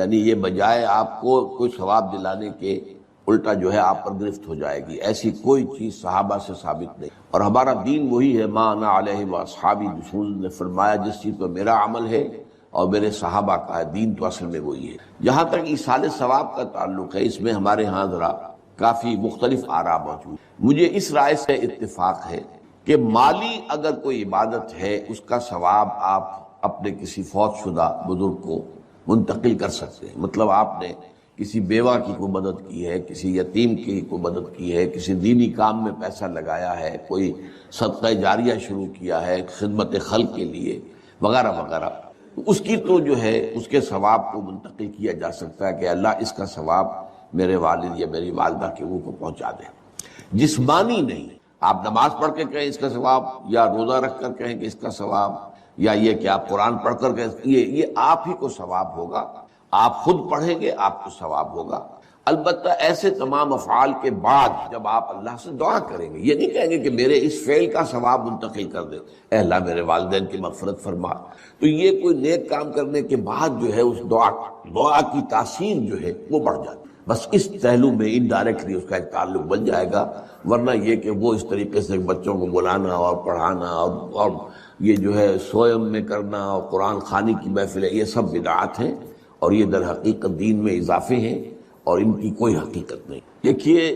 یعنی یہ بجائے آپ کو کوئی ثواب دلانے کے الٹا جو ہے آپ پر گرفت ہو جائے گی، ایسی کوئی چیز صحابہ سے ثابت نہیں۔ اور ہمارا دین وہی ہے، ما انا علیہ واصحابی، رسول نے فرمایا جس چیز پر میرا عمل ہے اور میرے صحابہ کا ہے، دین تو اصل میں وہی ہے۔ جہاں تک ایصال ثواب کا تعلق ہے، اس میں ہمارے ہاں ذرا کافی مختلف آراء موجود۔ مجھے اس رائے سے اتفاق ہے کہ مالی اگر کوئی عبادت ہے، اس کا ثواب آپ اپنے کسی فوت شدہ بزرگ کو منتقل کر سکتے ہیں۔ مطلب آپ نے کسی بیوہ کی کوئی مدد کی ہے، کسی یتیم کی کوئی مدد کی ہے، کسی دینی کام میں پیسہ لگایا ہے، کوئی صدقہ جاریہ شروع کیا ہے خدمت خلق کے لیے وغیرہ وغیرہ، اس کی تو جو ہے اس کے ثواب کو منتقل کیا جا سکتا ہے کہ اللہ اس کا ثواب میرے والد یا میری والدہ کے وہ کو پہنچا دے۔ جسمانی نہیں، آپ نماز پڑھ کے کہیں اس کا ثواب، یا روزہ رکھ کر کہیں کہ اس کا ثواب، یا یہ کہ آپ قرآن پڑھ کر کہیں یہ آپ ہی کو ثواب ہوگا، آپ خود پڑھیں گے آپ کو ثواب ہوگا۔ البتہ ایسے تمام افعال کے بعد جب آپ اللہ سے دعا کریں گے، یہ نہیں کہیں گے کہ میرے اس فعل کا ثواب منتقل کر دے، اے اللہ میرے والدین کی مغفرت فرما، تو یہ کوئی نیک کام کرنے کے بعد جو ہے اس دعا کی تاثیر جو ہے وہ بڑھ جاتی ہے۔ بس اس پہلو میں انڈائریکٹلی اس کا ایک تعلق بن جائے گا، ورنہ یہ کہ وہ اس طریقے سے بچوں کو بلانا اور پڑھانا اور یہ جو ہے سوئم میں کرنا اور قرآن خوانی کی محفل ہے، یہ سب بدعات ہیں اور یہ در حقیقت دین میں اضافے ہیں اور ان کی کوئی حقیقت نہیں۔ دیکھیے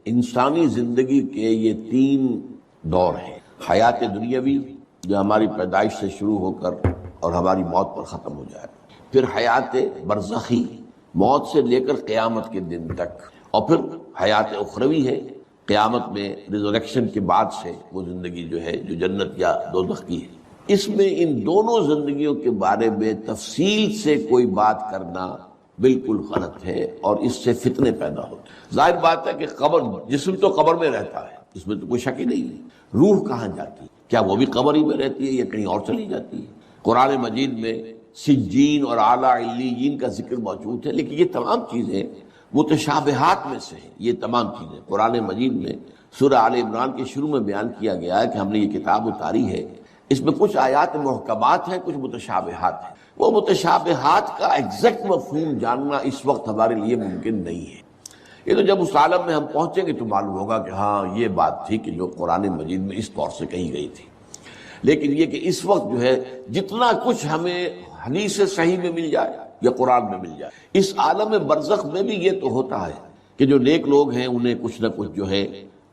انسانی زندگی کے یہ 3 دور ہیں، حیات دنیاوی جو ہماری پیدائش سے شروع ہو کر اور ہماری موت پر ختم ہو جائے، پھر حیات برزخی موت سے لے کر قیامت کے دن تک، اور پھر حیات اخروی ہے قیامت میں ریزریکشن کے بعد سے وہ زندگی جو ہے جو جنت یا دوزخ کی ہے۔ اس میں ان دونوں زندگیوں کے بارے میں تفصیل سے کوئی بات کرنا بالکل غلط ہے اور اس سے فتنے پیدا ہوتے ہیں۔ ظاہر بات ہے کہ قبر، جسم تو قبر میں رہتا ہے، اس میں تو کوئی شک ہی نہیں ہے، روح کہاں جاتی ہے؟ کیا وہ بھی قبر ہی میں رہتی ہے یا کہیں اور چلی جاتی ہے؟ قرآن مجید میں سجین اور اعلیٰ علیین کا ذکر موجود ہے، لیکن یہ تمام چیزیں متشابہات میں سے ہیں۔ یہ تمام چیزیں قرآن مجید میں سورہ آل عمران کے شروع میں بیان کیا گیا ہے کہ ہم نے یہ کتاب اتاری ہے، اس میں کچھ آیات محکمات ہیں، کچھ متشابہات ہیں۔ وہ متشابہات کا ایگزیکٹ مفہوم جاننا اس وقت ہمارے لیے ممکن نہیں ہے۔ یہ تو جب اس عالم میں ہم پہنچیں گے تو معلوم ہوگا کہ ہاں یہ بات تھی کہ جو قرآن مجید میں اس طور سے کہی گئی تھی۔ لیکن یہ کہ اس وقت جو ہے جتنا کچھ ہمیں حدیث صحیح میں مل جائے یا قرآن میں مل جائے، اس عالم برزخ میں بھی یہ تو ہوتا ہے کہ جو نیک لوگ ہیں انہیں کچھ نہ کچھ جو ہے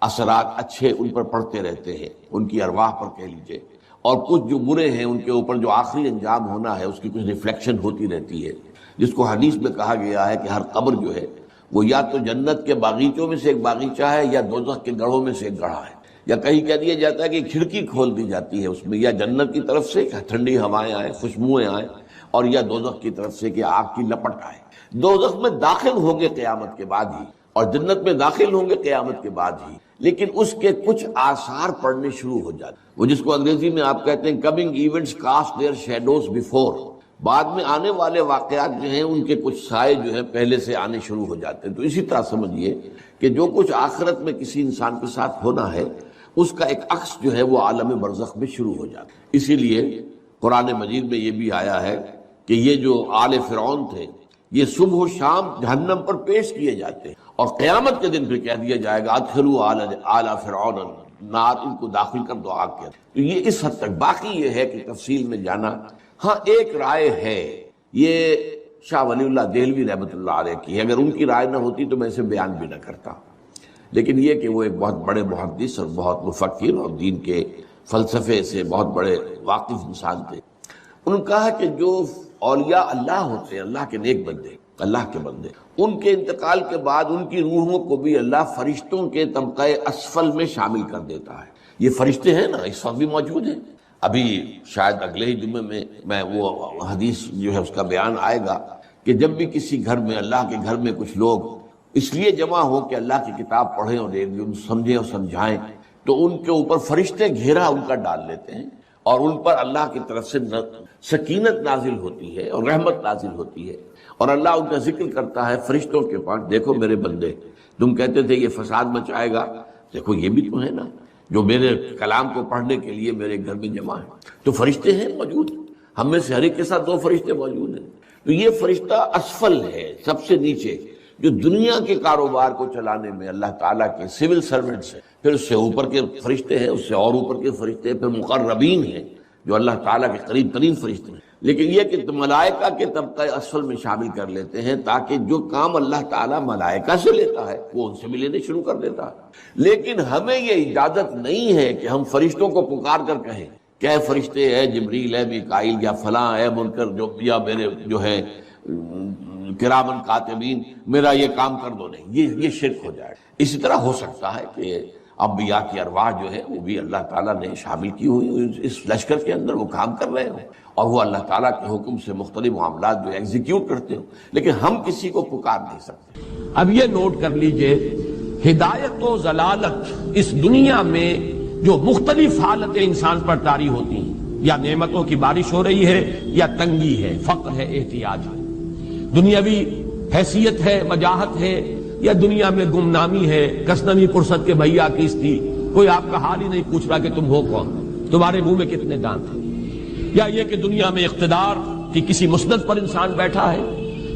اثرات اچھے ان پر پڑتے رہتے ہیں، ان کی ارواح پر کہہ لیجئے، اور کچھ جو برے ہیں ان کے اوپر جو آخری انجام ہونا ہے اس کی کچھ ریفلیکشن ہوتی رہتی ہے، جس کو حدیث میں کہا گیا ہے کہ ہر قبر جو ہے وہ یا تو جنت کے باغیچوں میں سے ایک باغیچہ ہے یا دوزخ کے گڑھوں میں سے ایک گڑھا ہے، یا کہیں کہہ دیا جاتا ہے کہ کھڑکی کھول دی جاتی ہے اس میں، یا جنت کی طرف سے ٹھنڈی ہوائیں آئیں، خوشبوئیں آئیں، اور یا دوزخ کی طرف سے کہ آگ کی لپٹ آئے۔ دوزخ میں داخل ہوں گے قیامت کے بعد ہی اور جنت میں داخل ہوں گے قیامت کے بعد ہی، لیکن اس کے کچھ آثار پڑنے شروع ہو جاتے ہیں، وہ جس کو انگریزی میں آپ کہتے ہیں coming events cast their shadows before, بعد میں آنے والے واقعات جو ہیں ان کے کچھ سائے جو ہیں پہلے سے آنے شروع ہو جاتے ہیں۔ تو اسی طرح سمجھیے کہ جو کچھ آخرت میں کسی انسان کے ساتھ ہونا ہے اس کا ایک عکس جو ہے وہ عالم برزخ میں شروع ہو جاتا ہے۔ اسی لیے قرآن مجید میں یہ بھی آیا ہے کہ یہ جو آل فرعون تھے یہ صبح و شام جہنم پر پیش کیے جاتے ہیں، اور قیامت کے دن پھر کہہ دیا جائے گا ادخلوا آل فرعون النار، ان کو داخل کر دو آگ کے اندر۔ تو یہ اس حد تک، باقی یہ ہے کہ تفصیل میں جانا، ہاں ایک رائے ہے، یہ شاہ ولی اللہ دہلوی رحمۃ اللہ علیہ کی ہے، اگر ان کی رائے نہ ہوتی تو میں اسے بیان بھی نہ کرتا، لیکن یہ کہ وہ ایک بہت بڑے محدث اور بہت مفکر اور دین کے فلسفے سے بہت بڑے واقف انسان تھے۔ انہوں نے کہا کہ جو اولیاء اللہ ہوتے ہیں، اللہ کے نیک بندے، اللہ کے بندے، ان کے انتقال کے بعد ان کی روحوں کو بھی اللہ فرشتوں کے طبقہ اسفل میں شامل کر دیتا ہے۔ یہ فرشتے ہیں نا اس وقت بھی موجود ہیں، ابھی شاید اگلے ہی جمعے میں وہ حدیث جو ہے اس کا بیان آئے گا کہ جب بھی کسی گھر میں، اللہ کے گھر میں کچھ لوگ اس لیے جمع ہو کہ اللہ کی کتاب پڑھیں اور سمجھیں اور سمجھائیں، تو ان کے اوپر فرشتے گھیرا ان کا ڈال لیتے ہیں اور ان پر اللہ کی طرف سے سکینت نازل ہوتی ہے اور رحمت نازل ہوتی ہے، اور اللہ ان کا ذکر کرتا ہے فرشتوں کے پاس، دیکھو میرے بندے، تم کہتے تھے یہ فساد مچائے گا، دیکھو یہ بھی تو ہے نا جو میرے کلام کو پڑھنے کے لیے میرے گھر میں جمع ہے۔ تو فرشتے ہیں موجود، ہم میں سے ہر ایک کے ساتھ 2 فرشتے موجود ہیں۔ تو یہ فرشتہ اسفل ہے، سب سے نیچے، جو دنیا کے کاروبار کو چلانے میں اللہ تعالیٰ کے سول سرونٹس ہیں، پھر اس سے اوپر کے فرشتے ہیں، اس سے اور اوپر کے فرشتے ہیں، پھر مقربین ہیں جو اللہ تعالیٰ کے قریب ترین فرشتے ہیں۔ لیکن یہ کہ ملائکہ کے طبقہ اسفل میں شامل کر لیتے ہیں تاکہ جو کام اللہ تعالیٰ ملائکہ سے لیتا ہے وہ ان سے بھی لینے شروع کر دیتا ہے۔ لیکن ہمیں یہ اجازت نہیں ہے کہ ہم فرشتوں کو پکار کر کہیں کہ اے فرشتے، اے جبریل، اے میکائیل، یا فلاں، اے منکر، جو یا میرے جو ہے کرامن کاتبین، میرا یہ کام کر دو۔ نہیں، یہ شرک ہو جائے۔ اسی طرح ہو سکتا ہے کہ انبیاء کی ارواح جو ہے وہ بھی اللہ تعالیٰ نے شامل کی ہوئی اس لشکر کے اندر، وہ کام کر رہے ہوں اور وہ اللہ تعالیٰ کے حکم سے مختلف معاملات جو ایگزیکیوٹ کرتے ہوں، لیکن ہم کسی کو پکار نہیں سکتے۔ اب یہ نوٹ کر لیجئے، ہدایت و ضلالت اس دنیا میں جو مختلف حالتیں انسان پر طاری ہوتی ہیں، یا نعمتوں کی بارش ہو رہی ہے، یا تنگی ہے، فقر ہے، احتیاج ہے، دنیاوی حیثیت ہے، وجاہت ہے، یا دنیا میں گمنامی ہے، کسنوی فرصت کے بھیا کس تھی، کوئی آپ کا حال ہی نہیں پوچھ رہا کہ تم ہو کون، تمہارے منہ میں کتنے دانت ہیں، یا یہ کہ دنیا میں اقتدار کی کسی مسند پر انسان بیٹھا ہے،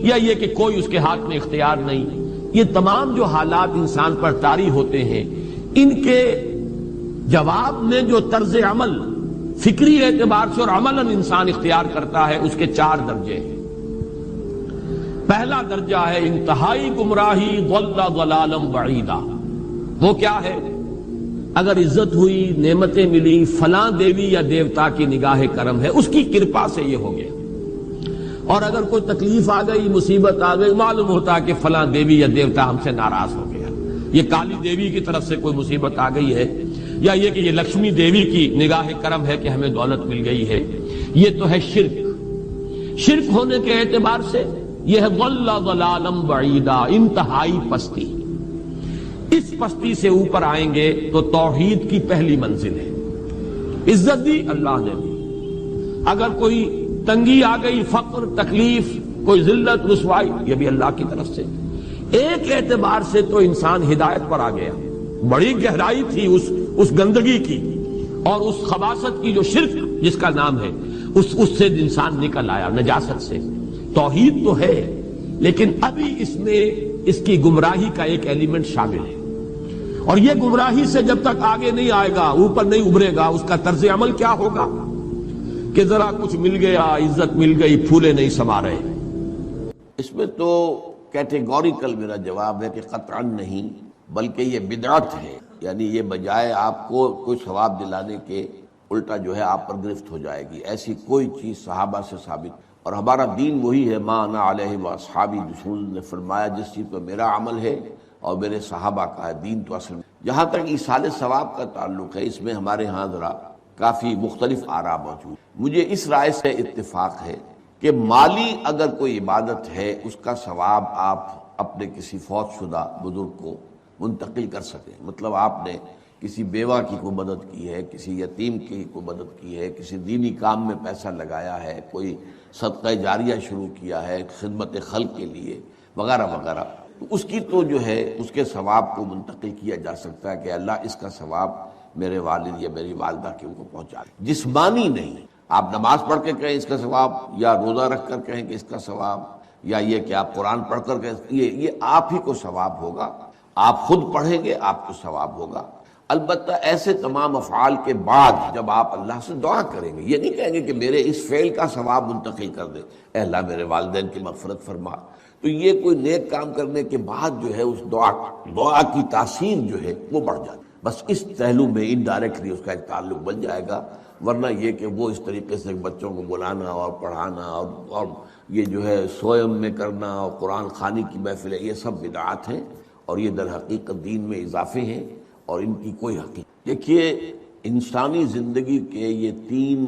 یا یہ کہ کوئی اس کے ہاتھ میں اختیار نہیں۔ یہ تمام جو حالات انسان پر طاری ہوتے ہیں، ان کے جواب میں جو طرز عمل فکری اعتبار سے اور عملاً انسان اختیار کرتا ہے، اس کے 4 درجے ہیں۔ پہلا درجہ ہے انتہائی گمراہی، ضل ضلالا بعیدا۔ وہ کیا ہے؟ اگر عزت ہوئی، نعمتیں ملی، فلاں دیوی یا دیوتا کی نگاہ کرم ہے، اس کی کرپا سے یہ ہو گیا، اور اگر کوئی تکلیف آ گئی، مصیبت آ گئی، معلوم ہوتا کہ فلاں دیوی یا دیوتا ہم سے ناراض ہو گیا، یہ کالی دیوی کی طرف سے کوئی مصیبت آ گئی ہے، یا یہ کہ یہ لکشمی دیوی کی نگاہ کرم ہے کہ ہمیں دولت مل گئی ہے۔ یہ تو ہے شرک۔ شرک ہونے کے اعتبار سے یہ ہے ضل ضلالا بعیدا، انتہائی پستی۔ اس پستی سے اوپر آئیں گے تو توحید کی پہلی منزل ہے۔ عزت دی اللہ نے دی، اگر کوئی تنگی آ گئی، فقر، تکلیف، کوئی ذلت، رسوائی، یہ بھی اللہ کی طرف سے۔ ایک اعتبار سے تو انسان ہدایت پر آ گیا، بڑی گہرائی تھی اس گندگی کی اور اس خباثت کی جو شرک جس کا نام ہے، اس سے انسان نکل آیا، نجاست سے۔ توحید تو ہے، لیکن ابھی اس میں اس کی گمراہی کا ایک ایلیمنٹ شامل ہے، اور یہ گمراہی سے جب تک آگے نہیں آئے گا، اوپر نہیں ابھرے گا، اس کا طرز عمل کیا ہوگا کہ ذرا کچھ مل گیا، عزت مل گئی، پھولے نہیں سما رہے۔ اس میں تو کیٹیگوریکل میرا جواب ہے کہ قطعاً نہیں، بلکہ یہ بدعت ہے، یعنی یہ بجائے آپ کو کوئی ثواب دلانے کے الٹا جو ہے آپ پر گرفت ہو جائے گی۔ ایسی کوئی چیز صحابہ سے ثابت، اور ہمارا دین وہی ہے، ما انا علیہ واصحابی، رسول نے فرمایا جس چیز پر میرا عمل ہے اور میرے صحابہ کا ہے دین۔ تو اصل میں جہاں تک ایصال ثواب کا تعلق ہے، اس میں ہمارے ہاں ذرا کافی مختلف آراء موجود۔ مجھے اس رائے سے اتفاق ہے کہ مالی اگر کوئی عبادت ہے، اس کا ثواب آپ اپنے کسی فوت شدہ بزرگ کو منتقل کر سکیں۔ مطلب آپ نے کسی بیوہ کی کوئی مدد کی ہے، کسی یتیم کی کوئی مدد کی ہے، کسی دینی کام میں پیسہ لگایا ہے، کوئی صدقہ جاریہ شروع کیا ہے خدمت خلق کے لیے، وغیرہ وغیرہ، تو اس کی تو جو ہے اس کے ثواب کو منتقل کیا جا سکتا ہے کہ اللہ اس کا ثواب میرے والد یا میری والدہ کے کو پہنچا دے۔ جسمانی نہیں، آپ نماز پڑھ کے کہیں اس کا ثواب، یا روزہ رکھ کر کہیں کہ اس کا ثواب، یا یہ کہ آپ قرآن پڑھ کر کہیں، یہ آپ ہی کو ثواب ہوگا، آپ خود پڑھیں گے آپ کو ثواب ہوگا۔ البتہ ایسے تمام افعال کے بعد جب آپ اللہ سے دعا کریں گے، یہ نہیں کہیں گے کہ میرے اس فعل کا ثواب منتقل کر دے، اے اللہ میرے والدین کی مغفرت فرما، تو یہ کوئی نیک کام کرنے کے بعد جو ہے اس دعا کی تاثیر جو ہے وہ بڑھ جاتی، بس اس پہلو میں انڈائریکٹلی اس کا ایک تعلق بن جائے گا۔ ورنہ یہ کہ وہ اس طریقے سے بچوں کو بلانا اور پڑھانا اور یہ جو ہے سوئم میں کرنا اور قرآن خوانی کی محفلیں، یہ سب بدعات ہیں، اور یہ در حقیقت دین میں اضافے ہیں، اور ان کی کوئی حقیقت۔ دیکھیے، انسانی زندگی کے یہ 3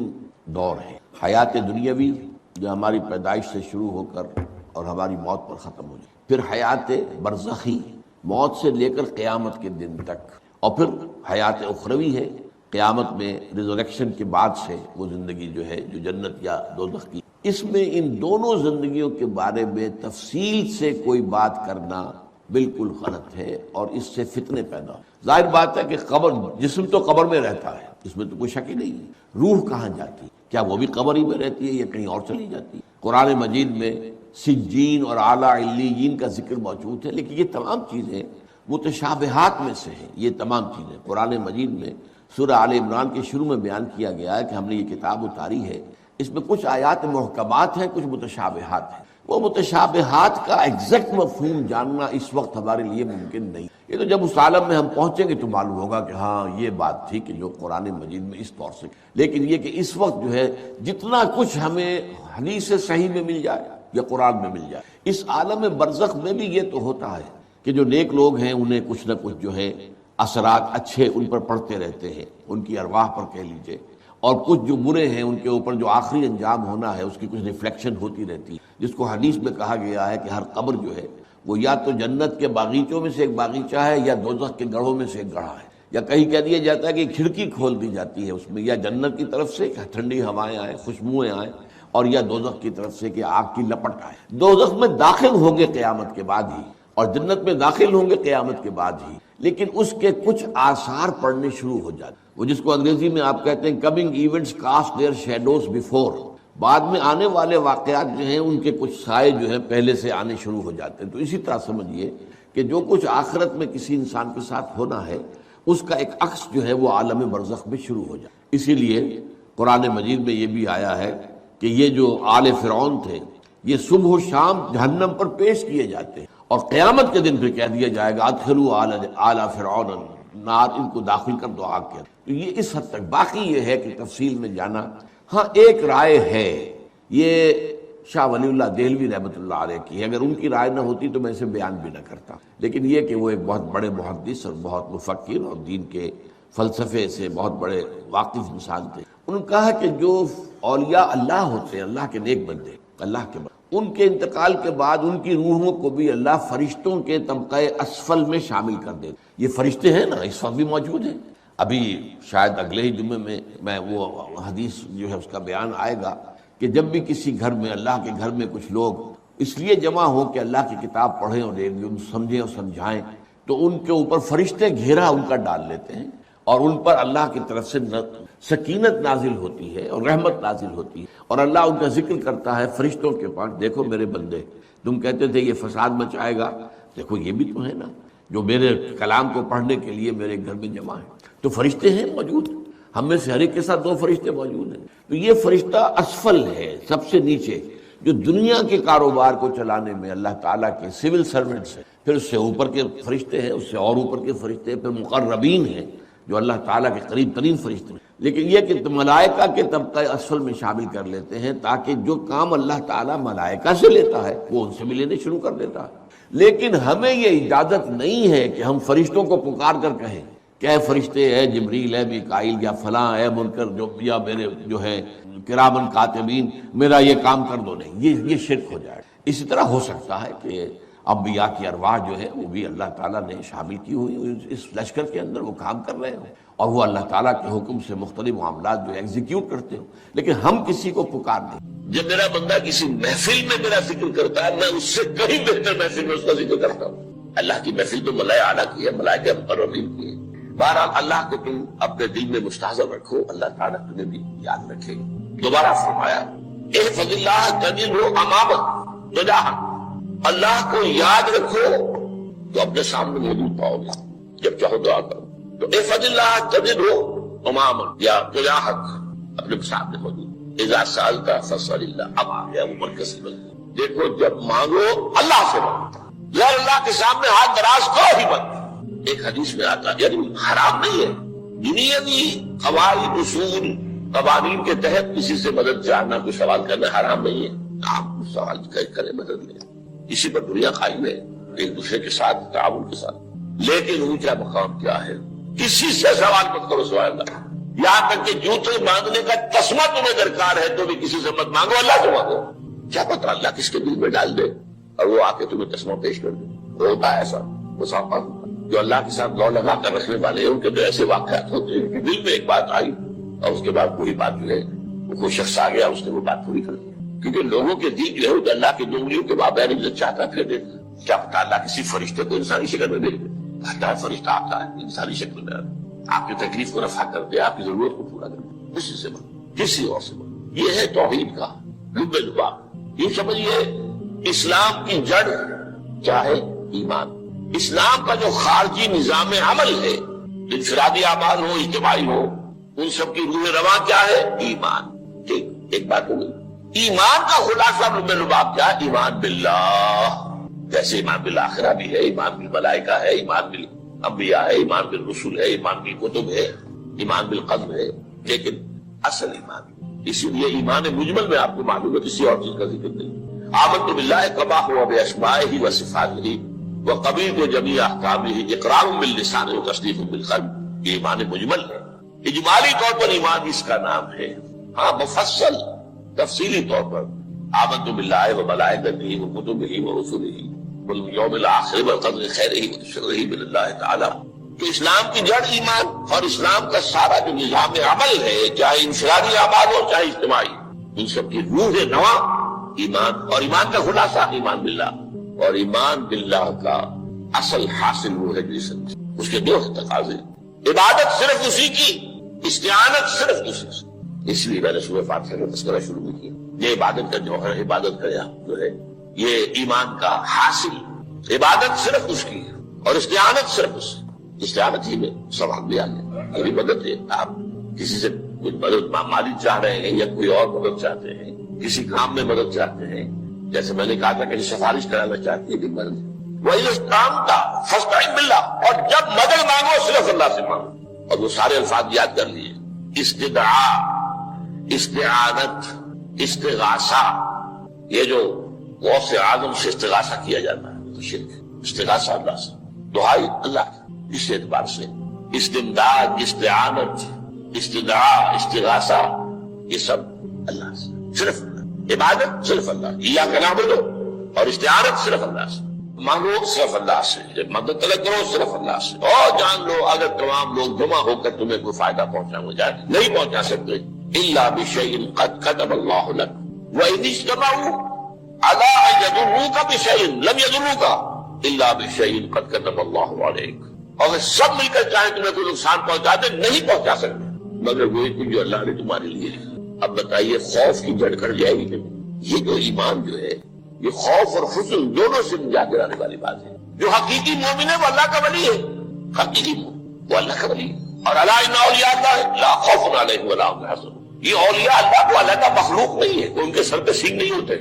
دور ہیں۔ حیات دنیاوی جو ہماری پیدائش سے شروع ہو کر اور ہماری موت پر ختم ہو جائے، پھر حیات برزخی موت سے لے کر قیامت کے دن تک، اور پھر حیات اخروی ہے قیامت میں ریزریکشن کے بعد سے وہ زندگی جو ہے جو جنت یا دوزخ کی۔ اس میں ان دونوں زندگیوں کے بارے میں تفصیل سے کوئی بات کرنا بالکل غلط ہے، اور اس سے فتنے پیدا ہو۔ ظاہر بات ہے کہ قبر، جسم تو قبر میں رہتا ہے، اس میں تو کوئی شک ہی نہیں ہے، روح کہاں جاتی ہے؟ کیا وہ بھی قبر ہی میں رہتی ہے یا کہیں اور چلی جاتی ہے؟ قرآن مجید میں سجین اور اعلیٰ علیین کا ذکر موجود ہے، لیکن یہ تمام چیزیں متشابہات میں سے ہیں۔ یہ تمام چیزیں قرآن مجید میں سورہ آل عمران کے شروع میں بیان کیا گیا ہے کہ ہم نے یہ کتاب اتاری ہے، اس میں کچھ آیات محکمات ہیں، کچھ متشابہات ہیں۔ وہ متشابہات کا ایگزیکٹ مفہوم جاننا اس وقت ہمارے لیے ممکن نہیں، یہ تو جب اس عالم میں ہم پہنچیں گے تو معلوم ہوگا کہ ہاں یہ بات تھی کہ جو قرآن مجید میں اس طور سے۔ لیکن یہ کہ اس وقت جو ہے جتنا کچھ ہمیں حدیث صحیح میں مل جائے یا قرآن میں مل جائے، اس عالم برزخ میں بھی یہ تو ہوتا ہے کہ جو نیک لوگ ہیں انہیں کچھ نہ کچھ جو ہے اثرات اچھے ان پر پڑتے رہتے ہیں، ان کی ارواح پر کہہ لیجئے، اور کچھ جو برے ہیں ان کے اوپر جو آخری انجام ہونا ہے اس کی کچھ ریفلیکشن ہوتی رہتی ہے، جس کو حدیث میں کہا گیا ہے کہ ہر قبر جو ہے وہ یا تو جنت کے باغیچوں میں سے ایک باغیچہ ہے یا دوزخ کے گڑھوں میں سے ایک گڑھا ہے، یا کہیں کہہ دیا جاتا ہے کہ کھڑکی کھول دی جاتی ہے اس میں، یا جنت کی طرف سے کہ ٹھنڈی ہوائیں آئیں، خوشبوئیں آئیں، اور یا دوزخ کی طرف سے کہ آگ کی لپٹ آئے۔ دوزخ میں داخل ہوں گے قیامت کے بعد ہی، اور جنت میں داخل ہوں گے قیامت کے بعد ہی، لیکن اس کے کچھ آثار پڑنے شروع ہو جاتے، وہ جس کو انگریزی میں آپ کہتے ہیں coming events cast their shadows before, بعد میں آنے والے واقعات جو ہیں ان کے کچھ سائے جو ہیں پہلے سے آنے شروع ہو جاتے ہیں۔ تو اسی طرح سمجھیے کہ جو کچھ آخرت میں کسی انسان کے ساتھ ہونا ہے اس کا ایک عکس جو ہے وہ عالم برزخ میں شروع ہو جائے۔ اسی لیے قرآن مجید میں یہ بھی آیا ہے کہ یہ جو آل فرعون تھے یہ صبح و شام جہنم پر پیش کیے جاتے ہیں، اور قیامت کے دن پھر کہہ دیا جائے گا ادخلوا آل فرعون النار، ان کو داخل کر دو آگ کے۔ تو یہ اس حد تک، باقی یہ ہے کہ تفصیل میں جانا، ہاں ایک رائے ہے، یہ شاہ ولی اللہ دہلوی رحمۃ اللہ علیہ کی ہے، اگر ان کی رائے نہ ہوتی تو میں اسے بیان بھی نہ کرتا، لیکن یہ کہ وہ ایک بہت بڑے محدث اور بہت مفکر اور دین کے فلسفے سے بہت بڑے واقف انسان تھے۔ انہوں نے کہا کہ جو اولیاء اللہ ہوتے ہیں، اللہ کے نیک بندے، اللہ کے بندے، ان کے انتقال کے بعد ان کی روحوں کو بھی اللہ فرشتوں کے طبقہ اسفل میں شامل کر دے۔ یہ فرشتے ہیں نا اس وقت بھی موجود ہیں، ابھی شاید اگلے ہی جمعے میں وہ حدیث جو ہے اس کا بیان آئے گا کہ جب بھی کسی گھر میں، اللہ کے گھر میں کچھ لوگ اس لیے جمع ہو کہ اللہ کی کتاب پڑھیں اور سمجھیں اور سمجھائیں، تو ان کے اوپر فرشتے گھیرا ان کا ڈال لیتے ہیں، اور ان پر اللہ کی طرف سے سکینت نازل ہوتی ہے اور رحمت نازل ہوتی ہے، اور اللہ ان کا ذکر کرتا ہے فرشتوں کے پاس، دیکھو میرے بندے، تم کہتے تھے یہ فساد مچائے گا، دیکھو یہ بھی تو ہے نا جو میرے کلام کو پڑھنے کے لیے میرے گھر میں جمع ہے۔ تو فرشتے ہیں موجود، ہم میں سے ہر ایک کے ساتھ 2 فرشتے موجود ہیں۔ تو یہ فرشتہ اسفل ہے، سب سے نیچے، جو دنیا کے کاروبار کو چلانے میں اللہ تعالیٰ کے سول سرونٹس ہیں، پھر اس سے اوپر کے فرشتے ہیں، اس سے اور اوپر کے فرشتے ہیں، پھر مقربین ہیں جو اللہ تعالیٰ کے قریب ترین فرشتے ہیں۔ لیکن یہ کہ ملائکہ کے طبقہ اسفل میں شامل کر لیتے ہیں تاکہ جو کام اللہ تعالیٰ ملائکہ سے لیتا ہے وہ ان سے بھی لینے شروع کر دیتا ہے۔ لیکن ہمیں یہ اجازت نہیں ہے کہ ہم فرشتوں کو پکار کر کہیں کہ اے فرشتے، اے جبریل، اے میکائیل، یا فلاں، اے منکر، جو یا میرے جو ہے کرامن کاتبین، میرا یہ کام کر دو۔ نہیں، یہ شرک ہو جائے۔ اسی طرح ہو سکتا ہے کہ انبیاء کی ارواح جو ہے وہ بھی اللہ تعالیٰ نے شامل کی ہوئی اس لشکر کے اندر، وہ کام کر رہے ہوں اور وہ اللہ تعالیٰ کے حکم سے مختلف معاملات جو ایگزیکیوٹ کرتے ہوں، لیکن ہم کسی کو پکار نہیں۔ جب میرا بندہ کسی محفل میں میرا ذکر کرتا ہے، میں اس سے کہیں بہتر محفل میں اس کا ذکر کرتا ہوں۔ اللہ کی محفل تو ملائکہ اعلیٰ کی ہے، ملائکہ مقربین کی ہے۔ بہرحال اللہ کو تم اپنے دل میں مستحضر رکھو، اللہ تعالیٰ تمہیں بھی یاد رکھے گا۔ دوبارہ فرمایا احفظ اللہ تجدہ امامک تجاہک، اللہ کو یاد رکھو تو اپنے سامنے موجود پاؤ گے، جب چاہو دعا کرو۔ تو احفظ اللہ تجدہ امامک یا تجاہک، اپنے سامنے موجود۔ اذا سألت فاسأل اللہ، اب آ گیا وہ مرکز سے بند۔ دیکھو جب مانگو اللہ سے مانگو، غیر اللہ کے سامنے ہاتھ دراز کرو ہی مت۔ ایک حدیث میں آتا ہے، یعنی حرام نہیں ہے، دنیاوی قواعد اصول قوانین کے تحت کسی سے مدد چاہنا، کوئی سوال کرنا حرام نہیں ہے۔ آپ سوال کریں، مدد لیں، اسی پر دنیا قائم ہے، ایک دوسرے کے ساتھ تعاون کے ساتھ۔ لیکن اونچا مقام کیا ہے؟ کسی سے سوال مت کرو سوائے اللہ، یہاں تک کہ جوتے مانگنے کا تسمہ تمہیں درکار ہے تو بھی کسی سے مت مانگو، اللہ سے مانگو۔ کیا پتہ اللہ کس کے دل میں ڈال دے اور وہ آ کے تمہیں تسمہ پیش کر دے۔ ہوتا ہے ایسا مسافہ، جو اللہ کے ساتھ لو لگا کر رکھنے والے ہیں ان کے تو ایسے واقعات ہوتے ہیں کہ دل میں ایک بات آئی اور اس کے بعد پوری بات جو ہے کوئی شخص آ گیا، اس نے وہ بات پوری کر دی۔ کیونکہ لوگوں کے دل جو ہے اللہ کی انگلیوں کے مابین جو چاہتا پھر دیتا۔ کیا پتہ اللہ کسی فرشتے کو انسانی شکل میں بھیج دے، کہتا ہے فرشتہ آتا ہے انسانی شکل میں، آپ کی تکلیف کو رفع کر دے، آپ کی ضرورت کو پورا کر دے۔ کسی سے بات، کسی اور سے بات۔ یہ ہے توحید کا لب لباب۔ یہ سمجھیے اسلام کی جڑ کیا ہے؟ ایمان۔ اسلام کا جو خارجی نظام عمل ہے، انفرادی اعمال ہو اجتماعی ہو، ان سب کی روح رواں کیا ہے؟ ایمان۔ ٹھیک، ایک بات ہو گئی۔ ایمان کا خلاصہ لب لباب کیا ہے؟ ایمان باللہ۔ جیسے ایمان بالآخرہ بھی ہے، ایمان بالملائکہ ہے، ایمان بالانبیاء ہے، ایمان بالرسول ہے، ایمان بالکتب ہے، ایمان بالقدر ہے، لیکن اصل ایمان، اسی لیے ایمان مجمل میں آپ کو معلوم ہے کسی اور چیز کا ذکر نہیں۔ آمنت باللہ کما ہوا باسمائہ و صفاتہ وقبیل جمیع احکامہ اقرار باللسان و تصدیق بالقلب۔ یہ ایمان مجمل ہے، اجمالی طور پر ایمان اس کا نام ہے۔ ہاں مفصل تفصیلی طور پر آمنت باللہ و ملائکتہ و کتبہ و رسلہ والیوم الآخر والقدر خیرہ و شرہ من اللہ تعالی۔ تو اسلام کی جڑ ایمان، اور اسلام کا سارا جو نظام عمل ہے، چاہے انفرادی اعمال ہو چاہے اجتماعی، ان سب کی روح نواں ایمان، اور ایمان کا خلاصہ ایمان باللہ۔ اور ایمان باللہ کا اصل حاصل وہ ہے جسم، اس کے دو تقاضے، عبادت صرف اسی کی، استعانت صرف اسی سے۔ اس لیے میں نے سورہ فاتحہ کا تذکرہ شروع کیا۔ یہ عبادت کا جوہر ہے، عبادت کا جو ہے یہ ایمان کا حاصل، عبادت صرف اس کی اور استعانت صرف اس سے۔ استعانت ہی میں سوال بھی آ گیا، یہ بھی مدد ہے۔ آپ کسی سے کچھ مدد مالی چاہ رہے ہیں یا کوئی اور مدد چاہتے ہیں، کسی کام میں مدد چاہتے ہیں، جیسے میں نے کہا تھا کہ سفارش کرانا چاہتے ہیں، بھی مدد وہی اس کام کا فاستعن باللہ، اور جب مدد مانگو صرف اللہ سے مانگو۔ اور وہ سارے الفاظ یاد کر لیے، استدعاء، استعانت، استغاثہ۔ یہ جو غوث اعظم سے استغاثہ کیا جاتا ہے تو شرک ہے۔ استغاثہ اللہ سے، دعائی اللہ کی، اس اعتبار سے استمداد، استعانت، استدعاء، استغاثہ، یہ سب اللہ سے، صرف اللہ۔ عبادت صرف اللہ، ایاک نعبد، اور استعانت صرف اللہ سے، مانگو صرف اللہ سے، مدد طلب کرو صرف اللہ سے۔ اور جان لو اگر تمام لوگ جمع ہو کر تمہیں کوئی فائدہ پہنچا جائے، نہیں پہنچا سکتے، الا بشیء قد كتب اللہ لک وان اجتمعوا على ان يضروك بشیء لم يضروك الا بشیء قد كتب اللہ علیک۔ اور سب مل کر چاہیں تمہیں کوئی نقصان پہنچا دے، نہیں پہنچا سکتے مگر وہی کچھ جو اللہ نے تمہارے لیے لکھا۔ اب بتائیے خوف کی جڑ کر جائے گی۔ یہ جو ایمان جو ہے یہ خوف اور حزن دونوں سے نجات دلانے والی بات ہے۔ جو حقیقی مومن ہے وہ اللہ کا ولی ہے، حقیقی مومن وہ اللہ کا ولی ہے۔ اور الا ان اولیاء اللہ لا خوف علیہم ولا هم يحزنون۔ یہ اولیاء اللہ کو اللہ کا مخلوق نہیں ہے، ان کے سر پہ سینگ نہیں ہوتے،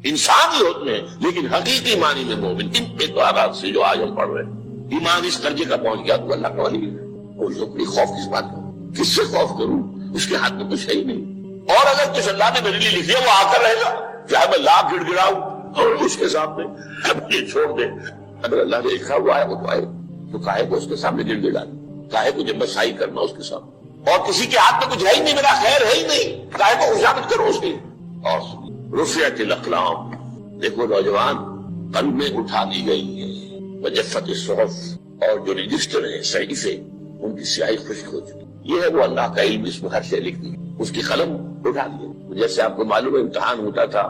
انسان ہی ہوتے ہیں، لیکن حقیقی معنی میں مومن۔ ان اعتبارات سے جو آج ہم پڑھ رہے ہیں ایمان اس درجے کا پہنچ گیا تو اللہ کا ولی ہے۔ اور لوگ خوف کس بات کا؟ کس سے خوف کروں؟ اس کے ہاتھ میں کچھ ہے ہی نہیں۔ اور اگر کچھ اللہ نے میرے لیے لکھ دیا وہ آ کر رہے گا، چاہے میں لاکھ گڑ گڑاؤں اور اس کے سامنے یہ چھوڑ دے۔ اگر اللہ نے لکھا ہوا ہے وہ تو آئے، تو کاہے کو اس کے سامنے گڑ گڑا، کاہے کو جب مسائی کرنا اس کے سامنے۔ اور کسی کے ہاتھ میں کچھ ہے ہی نہیں، میرا خیر ہے ہی نہیں، کاہے کو خوشامد کرو اس کی۔ اور رفعت الاقلام، دیکھو نوجوان، قلم میں اٹھا دی گئی ہے، وجفت الصحف، اور جو رجسٹر ہیں صحیفے ان کی سیاہی خشک ہو چکی۔ یہ ہے وہ اللہ کا علم، اس میں ہر شے لکھ دی، اس کی قلم اٹھا دی۔ جیسے آپ کو معلوم ہے امتحان ہوتا تھا،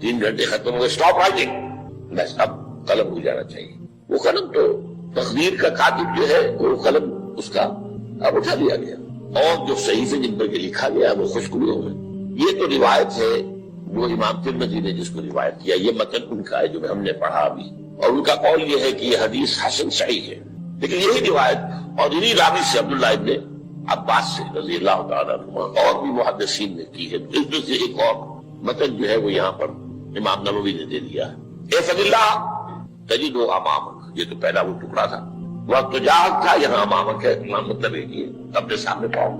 3 گھنٹے ختم ہوئے، اسٹاپ رائٹنگ، بس اب قلم ہو جانا چاہیے۔ وہ قلم تو تقدیر کا کاتب جو ہے وہ قلم اس کا اب اٹھا لیا گیا، اور جو صحیفے جن پر لکھا گیا وہ خشک ہوئے ہوئے۔ یہ تو روایت ہے جو امام ترمذی نے جس کو روایت کیا، یہ متن ان کا ہے جو ہم نے پڑھا ابھی، اور ان کا قول یہ ہے کہ یہ حدیث حسن صحیح ہے۔ لیکن یہی روایت اور انہی راوی سے عبداللہ ابن عباس سے رضی اللہ تعالیٰ عنہ اور بھی محدثین نے کی ہے۔ اس میں سے ایک اور متن جو ہے وہ یہاں پر امام نووی نے دے دیا ہے۔ اے فضل اللہ تجد امامک، یہ تو پہلا وہ ٹکڑا تھا، وقت تجاہک تھا، یہاں امامک ہے، امام مطلب ایک ہی ہے، اپنے سامنے پاؤ۔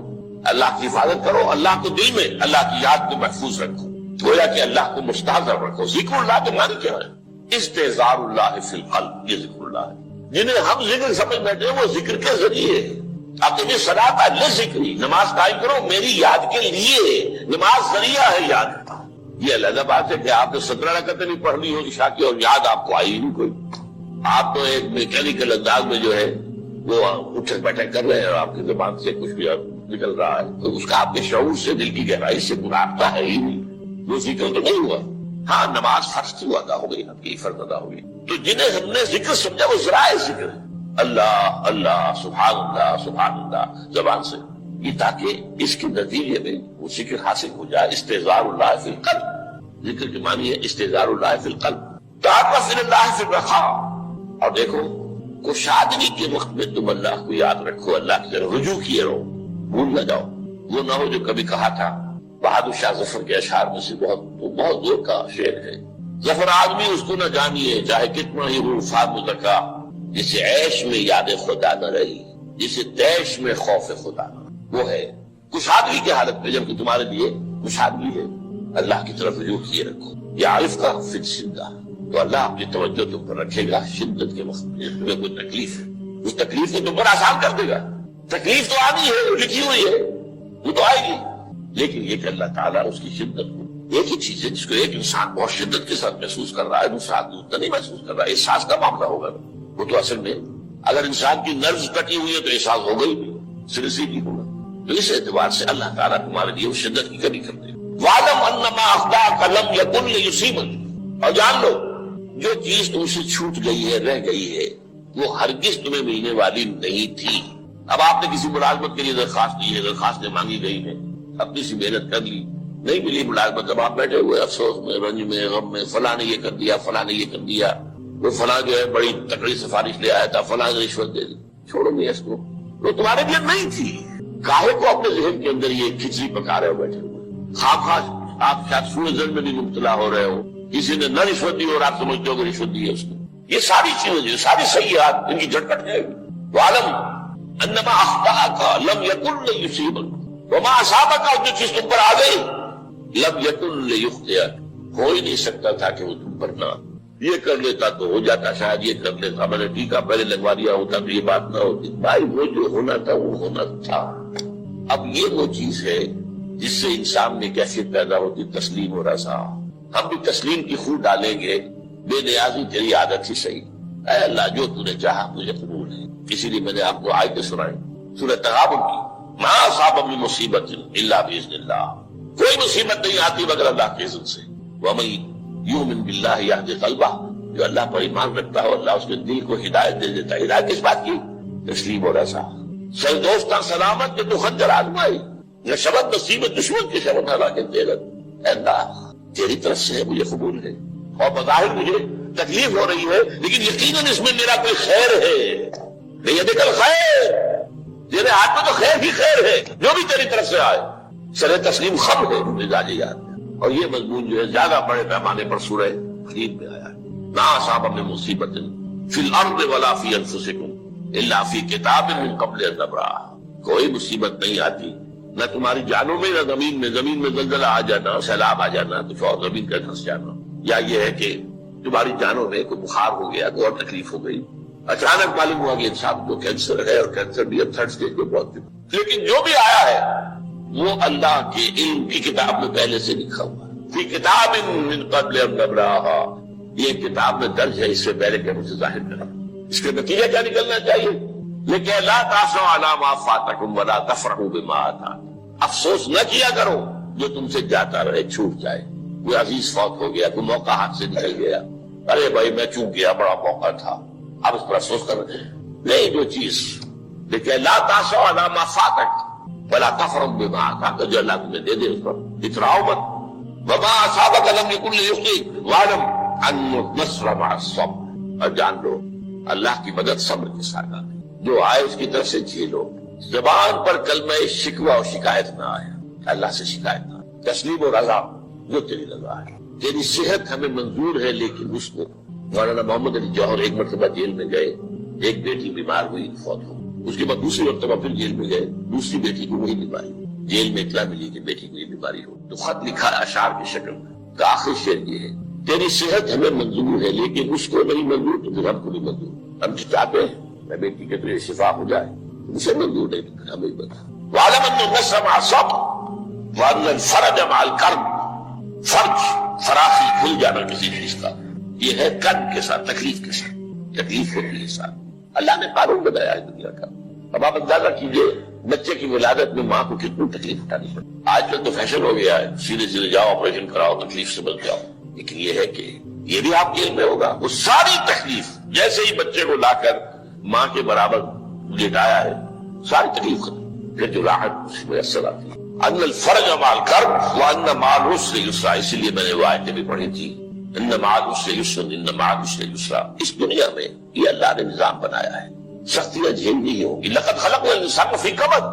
اللہ کی حفاظت کرو، اللہ کو دل میں، اللہ کی یاد کو محفوظ رکھو، گویا کہ اللہ کو مستحضر رکھو۔ ذکر اللہ کے معنی کیا ہے؟ استحضار اللہ فی القلب، یہ ذکر اللہ ہے۔ جنہیں ہم ذکر سمجھ بیٹھے ہیں وہ ذکر کے ذریعے ہے۔ اب تمہیں صلاۃ لذکری، نماز قائم کرو میری یاد کے لیے، نماز ذریعہ ہے یاد کا۔ یہ علیحدہ بات ہے کہ آپ نے 17 رکعتیں بھی پڑھ لی ہو عشاء کی اور یاد آپ کو آئی نہیں کوئی، آپ تو ایک میکینیکل انداز میں جو ہے وہ اٹھک بیٹھک کر رہے ہیں اور آپ کی زبان سے کچھ بھی نکل رہا ہے، تو اس کا آپ کے شعور سے، دل کی گہرائی سے رابطہ ہے ہی نہیں، وہ ذکر تو نہیں ہوا۔ ہاں نماز فرض تھی، وہ ادا ہو گئی، آپ کی فرض ادا ہو گئی۔ تو جنہیں ہم نے ذکر سمجھا وہ ذرائع ذکر ہے، اللہ اللہ، سبحان اللہ، سبحان اللہ زبان سے، یہ تاکہ اس کے نتیجے میں وہ ذکر حاصل ہو جائے. استحضار اللہ فی القلب، ذکر کی معنی ہے استحضار اللہ فی القلب، تعرف الی اللہ فی الرخاء. اور دیکھو کشادگی کے وقت میں تم اللہ کو یاد رکھو، اللہ کی طرف رجوع کیے رہو، بھول نہ جاؤ. وہ نہ ہو جو کبھی کہا تھا بہادر شاہ ظفر کے اشعار میں سے بہت دور کا شعر ہے. ظفر آدمی اس کو نہ جانیے چاہے کتنا ہی روفا مزکا، جسے عیش میں یاد خدا نہ رہی، جسے تیش میں خوف خدا نہ. وہ ہے کشادگی کی حالت میں جب کہ تمہارے لیے کشادگی ہے، اللہ کی طرف رجوع کیے رکھو. یا عارف کا فی شدہ، تو اللہ اپنی توجہ تم پر رکھے گا شدت کے وقت میں. تمہیں کوئی تکلیف ہے، اس تکلیف کو تم پر آسان کر دے گا. تکلیف تو آنی ہے، لکھی ہوئی ہے، وہ تو آئے گی، لیکن یہ کہ اللہ تعالیٰ اس کی شدت کو، ایک ہی چیز ہے جس کو ایک انسان بہت شدت کے ساتھ محسوس کر رہا ہے، دوسرا آدمی اتنا نہیں محسوس کر رہا ہے. احساس کا معاملہ ہوگا. وہ تو اصل میں اگر انسان کی نرز کٹی ہوئی ہے تو احساس ہوگا ہی نہیں، سرے سے نہیں ہوگا. تو اس اعتبار سے اللہ تعالیٰ تمہارے لیے وہ شدت کی کمی کر دے. وَعْلَمْ أَنَّمَا أَخْطَأَكَ لَمْ يَكُنْ لِيُصِيبَكَ، اور جان لو جو چیز تم سے چھوٹ گئی ہے، رہ گئی ہے، وہ ہرگز تمہیں ملنے والی نہیں تھی. اب آپ نے کسی ملازمت کے لیے درخواست دی ہے، درخواستیں مانگی گئی ہیں، اپنی سی محنت کر لی، نہیں ملی ملازمت. جب آپ بیٹھے ہوئے افسوس میں، رنج میں، غم میں، فلاں نے یہ کر دیا، فلاں نے یہ کر دیا، وہ فلاں جو ہے بڑی تکڑی سفارش لے آیا تھا، فلاں نے رشوت دے دی. چھوڑو نہیں اس کو، وہ تمہارے لیے نہیں تھی. کاہے کو اپنے ذہن کے اندر یہ کھچڑی پکا رہے ہو بیٹھے ہوئے؟ خواہ آپ شاید سوء ظن میں بھی مبتلا ہو رہے ہو، کسی نے نہ رشوت دی اور آپ سمجھتے ہو کہ رشوت دی ہے اس نے. یہ ساری چیزیں، ساری سیئات، ان کی جھٹ کٹ جائے گی. وَعْلَمْ أَنَّمَا أَخْطَأَكَ لَمْ يَكُنْ لِيُصِيبَكَ وَمَا أَصَابَكَ، جو چیز تم پر آ گئی، لَمْ يَكُنْ لِيُخْطِئَكَ، ہو ہی نہیں سکتا تھا کہ وہ تم پر نہ. یہ کر لیتا تو ہو جاتا، شاید یہ کر لیتا، میں نے ٹیکا پہلے لگوا دیا ہوتا تو یہ بات نہ ہوتی. بھائی وہ جو ہونا تھا وہ ہونا تھا. اب یہ وہ چیز ہے جس سے انسان میں کیفیت پیدا ہوتی، تسلیم و رضا. ہم بھی تسلیم کی خو ڈالیں گے. بے نیازی تیری عادت ہی صحیح، اے اللہ جو تو نے چاہا مجھے قبول ہے. اسی لیے میں نے آپ کو آیتیں سنائی سورہ تغابن کی، ما اصاب من مصیبت الا باذن اللہ، کوئی مصیبت نہیں آتی مگر اللہ کے اذن سے. ومن یؤمن باللہ یہدی قلبہ، جو اللہ پر ایمان رکھتا ہو اللہ اس کے دل کو ہدایت دے دیتا ہے. ہدایت کس بات کی؟ تسلیم و رضا. سر دوستاں سلامت کے تو خنجر آزمائی، یا شبت نصیبت دشمن کی شبت ہلا کے تیرت. اے اللہ تیری طرف سے ہے، مجھے قبول ہے، اور بظاہر مجھے تکلیف ہو رہی ہے لیکن یقیناً اس میں میرا کوئی خیر ہے. بیدک الخیر، تیرے ہاتھ میں تو خیر ہی خیر ہے، جو بھی تیری طرف سے آئے. سر تسلیم خم ہے مزاج یاد. اور یہ مضمون جو ہے زیادہ بڑے پیمانے پر سورہ حدید میں آیا ہے. ما اصاب من مصیبت فی الارض ولا فی انفسکم الا فی کتاب من قبل ان نبرأها، کوئی مصیبت نہیں آتی نہ تمہاری جانوں میں نہ زمین میں. زمین میں زلزلہ آ جانا، سیلاب آ جانا، کچھ اور زمین کا دھنس جانا، یا یہ ہے کہ تمہاری جانوں میں کوئی بخار ہو گیا، کوئی اور تکلیف ہو گئی، اچانک معلوم ہوا کہ انسان کو کینسر ہے اور کینسر بھی اب تھرڈ اسٹیج پہ پہنچ چکا. لیکن جو بھی آیا ہے وہ اللہ کے علم کی کتاب میں پہلے سے لکھا ہوا ہے. فی کتاب من قبل ان نبرأها، یہ کتاب میں درج ہے اس سے پہلے کہ ہم اسے ظاہر کریں. اس کا نتیجہ کیا نکلنا چاہیے؟ لیکن لا تأسوا علی ما فاتکم ولا تفرحوا بما آتاکم، افسوس نہ کیا کرو جو تم سے جاتا رہے، چھوٹ جائے. کوئی عزیز فوت ہو گیا، کوئی موقع ہاتھ سے نکل گیا، ارے بھائی میں چوک گیا، بڑا موقع تھا، اب اس پر افسوس کر رہے ہیں. نہیں، جو چیز لیکن لا تأسوا علی ما فاتک ولا تفرحوا بما آتاک، جو اللہ تمہیں دے دے اس پر اتراؤ مت. وما اصابک لم یکن لیخطئک واعلم ان النصر مع الصبر، اور جان لو اللہ کی مدد صبر کے ساتھ آتی. جو آئے اس کی طرف سے جھیلو. زبان پر کلمہ شکوہ اور شکایت نہ آئے، اللہ سے شکایت نہ آئے. تسلیم و رضا، جو تیری رضا ہے. تیری صحت ہمیں منظور ہے لیکن اس کو، مولانا محمد علی جوہر ایک مرتبہ جیل میں گئے، ایک بیٹی بیمار ہوئی، فوت ہو. اس کے بعد دوسری مرتبہ پھر جیل میں گئے، دوسری بیٹی کو وہی بیماری. جیل میں اطلاع ملی کہ بیٹی کو یہ بیماری ہو، تو خط لکھا اشعار کی شکل میں. کا آخری شعر یہ ہے، تیری صحت ہمیں منظور ہے لیکن اس کو نہیں منظور تو پھر ہم کو نہیں منظور. ہم چاہتے ہیں میں بیٹی کے تو شفا ہو جائے، اسے منظور نہیں تو پھر ہمیں بتا. وَعْلَمْ أَنَّ النَّصْرَ مَعَ الصَّبْرِ وَأَنَّ الْفَرَجَ مَعَ الْكَرْبِ. فرج، فراخی، کھل جانا کسی چیز کا، یہ ہے کرب کے ساتھ، تکلیف کے ساتھ. تکلیف ہوتی ہے ساتھ. اللہ نے قانون بنایا ہے دنیا کا. اب آپ اندازہ کیجئے بچے کی ولادت میں ماں کو کتنی تکلیف اٹھانی پڑتی. آج کل تو فیشن ہو گیا ہے، سیدھے سیدھے جاؤ آپریشن کراؤ، تکلیف سے بچ جاؤ. لیکن یہ ہے کہ یہ بھی آپ کے علم میں ہوگا، وہ ساری تکلیف جیسے ہی بچے کو لا کر ماں کے برابر لٹایا ہے، ساری تکلیف ختم. پھر جو راحت میسر آتی ہے. ان الفرج مع الکرب وان مع العسر یسرا، اسی لیے میں نے وہ آیتیں بھی پڑھی تھی، ان مع العسر یسرا ان مع العسر یسرا. اس دنیا میں یہ اللہ نے نظام بنایا ہے، سختیاں جھیلنی ہوگی. لقد خلقنا الانسان فی کبد،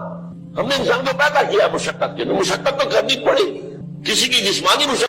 ہم نے انسان کو پیدا کیا مشقت کے، مشقت تو کرنی پڑے گی. کسی کی جسمانی مشقت